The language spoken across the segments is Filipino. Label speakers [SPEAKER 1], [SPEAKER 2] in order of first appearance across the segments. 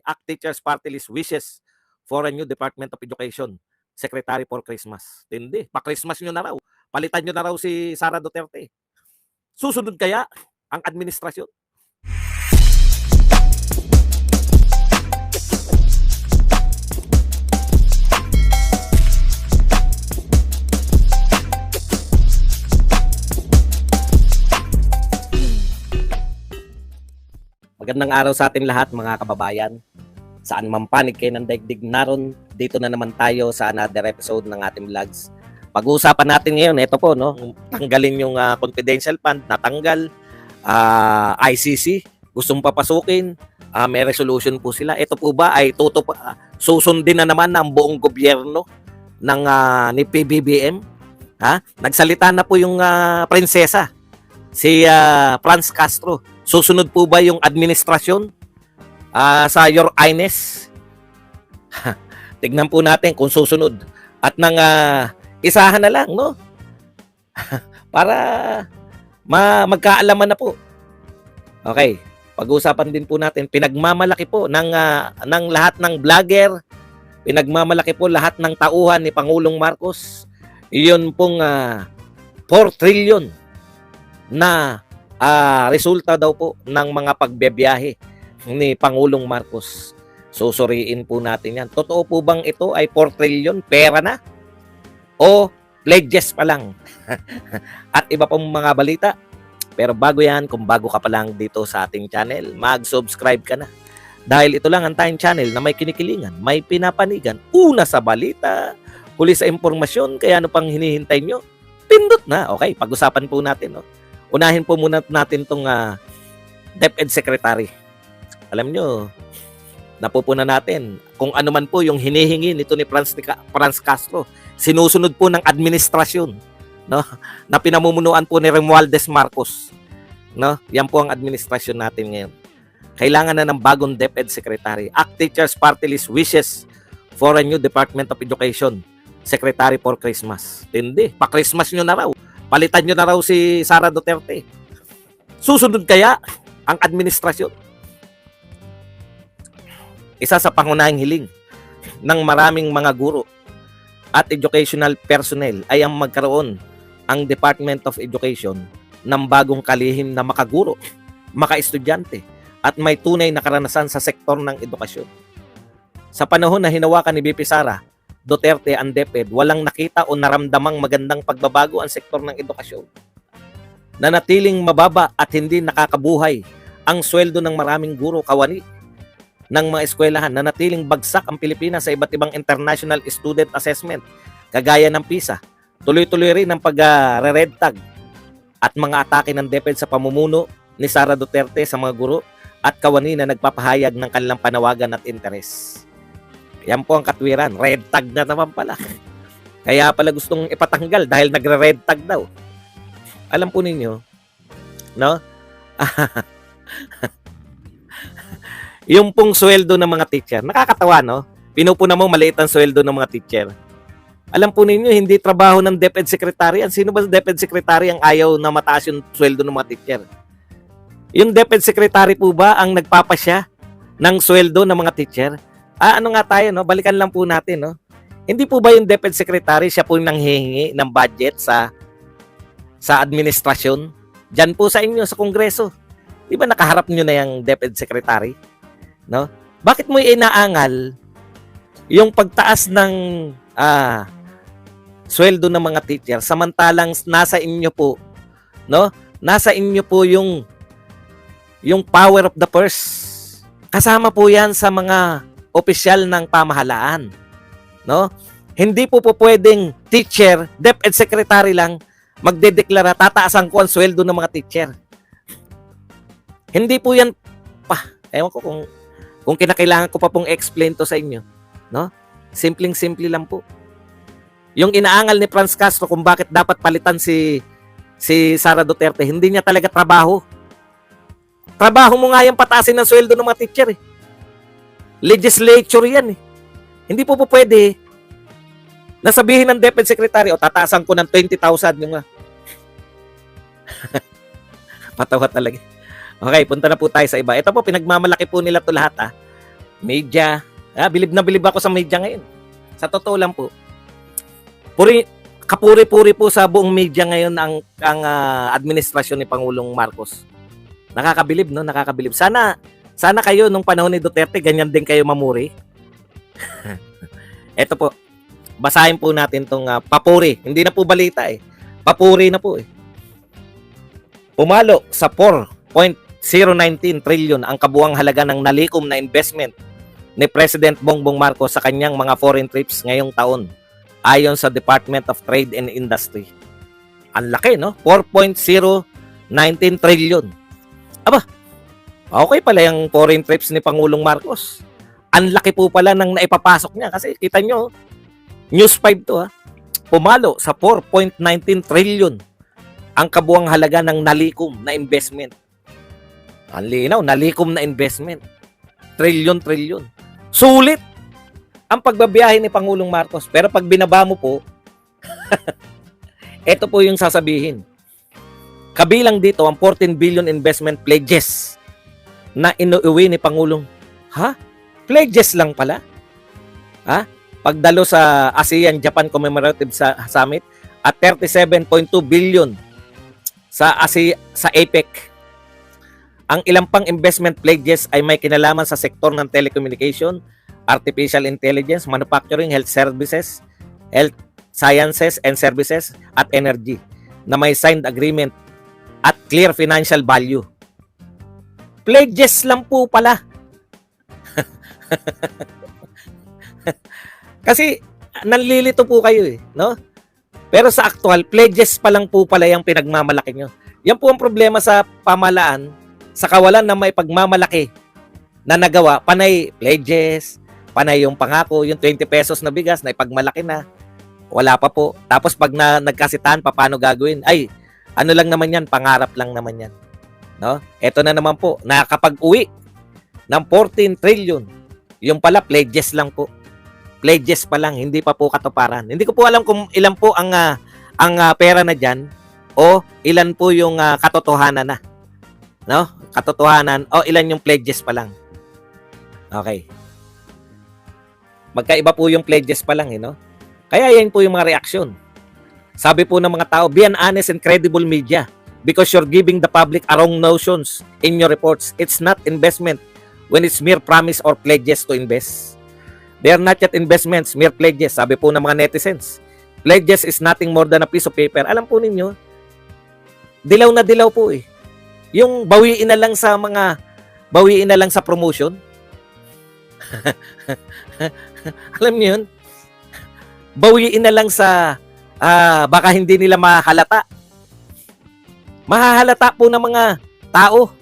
[SPEAKER 1] ACT Teachers Party List wishes for a new Department of Education Secretary for Christmas. Hindi, pa-Christmas nyo na raw. Palitan nyo na raw si Sara Duterte. Susunod kaya ang administrasyon? Magandang araw sa ating lahat mga kababayan. Saan man panig kayo ng daigdig naron, dito na naman tayo sa another episode ng ating vlogs. Pag-uusapan natin ngayon, ito po, no, tanggalin yung confidential fund, natanggal, ICC, gustong papasukin, may resolution po sila. Ito po ba ay susundin na naman ng buong gobyerno ng ni PBBM? Nagsalita na po yung prinsesa, si Franz Castro. Susunod po ba yung administrasyon sa Your Highness? Tignan po natin kung susunod. At nang isahan na lang, no? Para magkaalaman na po. Okay, pag-usapan din po natin. Pinagmamalaki po ng lahat ng vlogger, pinagmamalaki po lahat ng tauhan ni Pangulong Marcos. Iyon pong 4 trillion na resulta daw po ng mga pagbebiyahe ni Pangulong Marcos. Susuriin po natin yan. Totoo po bang ito ay 4 trillion pera na? O pledges pa lang? At iba pong mga balita. Pero bago yan, kung bago ka pa lang dito sa ating channel, mag-subscribe ka na. Dahil ito lang ang tayong channel na may kinikilingan, may pinapanigan, una sa balita, huli sa impormasyon, kaya ano pang hinihintay nyo? Pindot na. Okay, pag-usapan po natin, no? Unahin po muna natin itong DepEd Secretary. Alam nyo, napupunan natin kung ano man po yung hinihingi nito ni Franz Castro. Sinusunod po ng administrasyon, no? Na pinamumunuan po ni Romualdez Marcos. No? Yan po ang administrasyon natin ngayon. Kailangan na ng bagong DepEd Secretary. ACT Teachers Party List wishes for a new Department of Education Secretary for Christmas. Hindi, pa-Christmas nyo na raw. Palitan nyo na raw si Sara Duterte. Susunod kaya ang administrasyon? Isa sa pangunahing hiling ng maraming mga guro at educational personnel ay ang magkaroon ang Department of Education ng bagong kalihim na makaguro, maka-estudyante at may tunay na karanasan sa sektor ng edukasyon. Sa panahon na hinawakan ni BP Sara Duterte ang DepEd, walang nakita o naramdamang magandang pagbabago ang sektor ng edukasyon. Nanatiling mababa at hindi nakakabuhay ang sweldo ng maraming guro kawani ng mga eskwelahan. Nanatiling bagsak ang Pilipinas sa iba't ibang international student assessment, kagaya ng PISA. Tuloy-tuloy rin ang pag-red tag at mga atake ng DepEd sa pamumuno ni Sara Duterte sa mga guro at kawani na nagpapahayag ng kanilang panawagan at interes. Yan po ang katwiran. Red tag na naman pala. Kaya pala gustong ipatanggal dahil nagre-red tag daw. Alam po ninyo, no? Yung pong sweldo ng mga teacher, nakakatawa, no? Pinupuna mo maliit ang sweldo ng mga teacher. Alam po ninyo, hindi trabaho ng DepEd Secretary. Sino ba DepEd Secretary ang ayaw na mataas yung sweldo ng mga teacher? Yung DepEd Secretary po ba ang nagpapasya ng sweldo ng mga teacher? Ano nga tayo, no? Balikan lang po natin, no? Hindi po ba yung DepEd Secretary siya po yung nanghihingi ng budget sa administrasyon? Diyan po sa inyo sa Kongreso. Di ba nakaharap nyo na yung DepEd Secretary? No? Bakit mo inaangal yung pagtaas ng sweldo ng mga teacher samantalang nasa inyo po, no? Nasa inyo po yung power of the purse. Kasama po 'yan sa mga opisyal ng pamahalaan, no? Hindi po pwedeng teacher, DepEd Secretary lang magdedeklara tataasan ko ang sweldo ng mga teacher. Hindi po 'yan ewan ko kung kinakailangan ko pa pong explain to sa inyo, no? Simpleng-simple lang po. Yung inaangal ni Franz Castro kung bakit dapat palitan si Sara Duterte, hindi niya talaga trabaho. Trabaho mo nga yung pataasin ng sweldo ng mga teacher, eh. Legislature yan, eh. Hindi po pwede nasabihin ng DepEd Secretary, tataasan ko ng 20,000 yung Patawa talaga. Okay, punta na po tayo sa iba. Ito po, pinagmamalaki po nila to lahat. media. Bilib na bilib ako sa media ngayon. Sa totoo lang po. Kapuri-puri po sa buong media ngayon ang administrasyon ni Pangulong Marcos. Nakakabilib, no? Nakakabilib. Sana kayo nung panahon ni Duterte ganyan din kayo mamuri. Ito po. Basahin po natin tong papuri. Hindi na po balita eh. Papuri na po eh. Pumalo sa 4.019 trillion ang kabuang halaga ng nalikom na investment ni President Bongbong Marcos sa kanyang mga foreign trips ngayong taon ayon sa Department of Trade and Industry. Ang laki, no? 4.019 trillion. Aba, okay pala yung foreign trips ni Pangulong Marcos. Ang laki po pala ng naipapasok niya kasi kita nyo, News 5 to ha. Pumalo sa 4.19 trillion ang kabuang halaga ng nalikom na investment. Ang linaw, nalikom na investment. Trillion. Sulit ang pagbabiyahe ni Pangulong Marcos. Pero pag binaba mo po, ito po yung sasabihin. Kabilang dito ang 14 billion investment pledges na inuuwi ni Pangulong. Pledges lang pala? Pagdalo sa ASEAN-Japan Commemorative Summit at 37.2 billion sa APEC. Ang ilang pang investment pledges ay may kinalaman sa sektor ng telecommunication, artificial intelligence, manufacturing, health services, health sciences and services, at energy na may signed agreement at clear financial value. Pledges lang po pala. Kasi nanlilito po kayo eh, no? Pero sa actual, pledges pa lang po pala yung pinagmamalaki nyo. Yan po ang problema sa pamahalaan, sa kawalan na may pagmamalaki na nagawa, panay pledges, panay yung pangako, yung 20 pesos na bigas na ipagmalaki na, wala pa po. Tapos pag nagkasitaan, paano gagawin? Ay, ano lang naman yan, pangarap lang naman yan. No? Ito na naman po, nakakapag-uwi ng 14 trillion. Yung pala, pledges lang po. Pledges pa lang, hindi pa po katuparan. Hindi ko po alam kung ilan po ang pera na dyan o ilan po yung katotohanan na. No? Katotohanan o ilan yung pledges pa lang. Okay. Magkaiba po yung pledges pa lang, no? Kaya yan po yung mga reaksyon. Sabi po ng mga tao, be an honest and credible media because you're giving the public a wrong notions in your reports. It's not investment when it's mere promise or pledges to invest. They are not yet investments, mere pledges. Sabi po ng mga netizens, pledges is nothing more than a piece of paper. Alam po ninyo, dilaw na dilaw po eh. Yung bawiin na lang sa promotion. Alam niyo yun? Bawiin na lang sa baka hindi nila mahalata. Mahahalata po ng mga tao.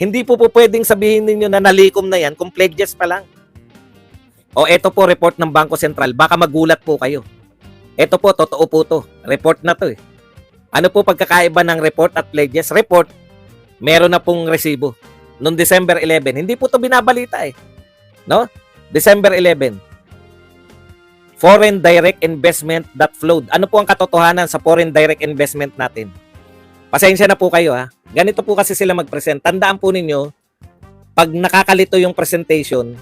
[SPEAKER 1] Hindi po pwedeng sabihin ninyo na nalikom na yan kung pledges pa lang. O eto po report ng Bangko Sentral. Baka magulat po kayo. Ito po, totoo po to. Report na to eh. Ano po pagkakaiba ng report at pledges? Report, meron na pong resibo. Noong December 11, hindi po to binabalita eh. No? December 11. Foreign direct investment that flowed. Ano po ang katotohanan sa foreign direct investment natin? Pasensya na po kayo ha. Ganito po kasi sila mag-present. Tandaan po ninyo, pag nakakalito yung presentation,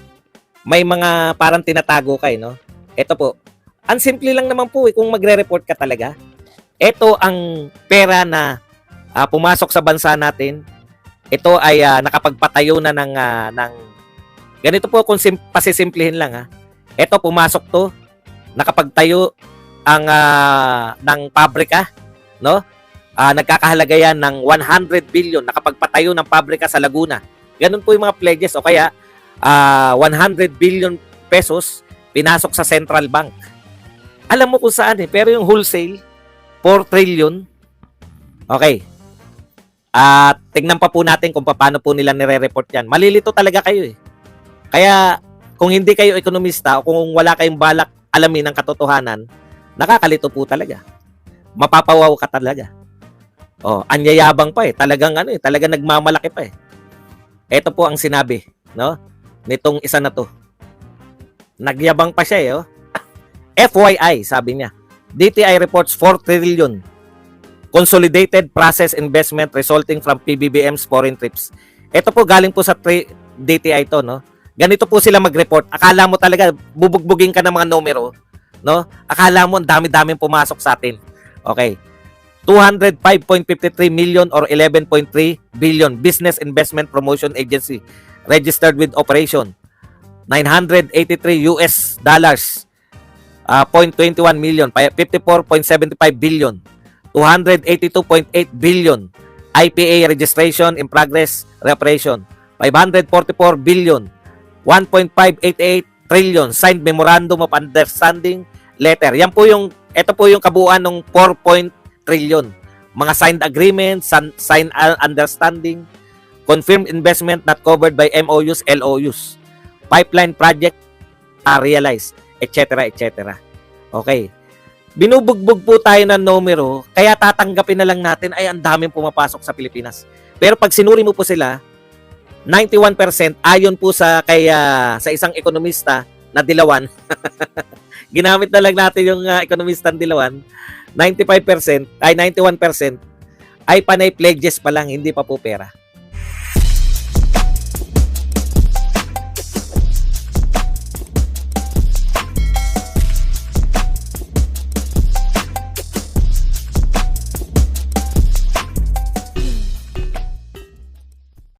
[SPEAKER 1] may mga parang tinatago kayo, no? Ito po. Ang simple lang naman po kung magre-report ka talaga. Ito ang pera na pumasok sa bansa natin. Ito ay nakapagpatayo na ng ganito po kung pasisimplihin lang ha. Ito pumasok to, nakapagtayo ang ng pabrika, no? Nagkakahalaga yan ng 100 billion, nakapagpatayo ng pabrika sa Laguna. Ganun po yung mga pledges o kaya 100 billion pesos pinasok sa Central Bank. Alam mo kung saan eh, pero yung wholesale 4 trillion. Okay. Tingnan pa po natin kung paano po nila nire-report yan. Malilito talaga kayo eh. Kaya kung hindi kayo ekonomista o kung wala kayong balak alamin ang katotohanan, nakakalito po talaga. Mapapawaw ka talaga. Anyayabang pa eh. Talagang talagang nagmamalaki pa eh. Ito po ang sinabi, no? Nitong isa na to. Nagyabang pa siya eh, FYI, sabi niya. DTI reports 4 trillion consolidated process investment resulting from PBBM's foreign trips. Ito po galing po sa DTI to, no? Ganito po sila mag-report. Akala mo talaga bubugbugin ka ng mga numero, no? Akala mo ang dami-daming pumasok sa atin. Okay. 205.53 million or 11.3 billion Business Investment Promotion Agency registered with operation. 983 US dollars 0.21 million, 54.75 billion, 282.8 billion IPA registration in progress reoperation, 544 billion, 1.588 trillion signed memorandum of understanding letter. Yan po yung, ito po yung kabuuan ng 4 trillion. Mga signed agreements, signed understanding, confirmed investment not covered by MOUs, LOUs, pipeline project realized, etc. etc. Okay. Binubugbog po tayo ng numero, kaya tatanggapin na lang natin ay ang daming pumapasok sa Pilipinas. Pero pag sinuri mo po sila, 91% ayon po sa sa isang ekonomista na Dilawan. Ginamit na lang natin yung ekonomista ng Dilawan. 95% ay 91% ay panay pledges pa lang, hindi pa po pera.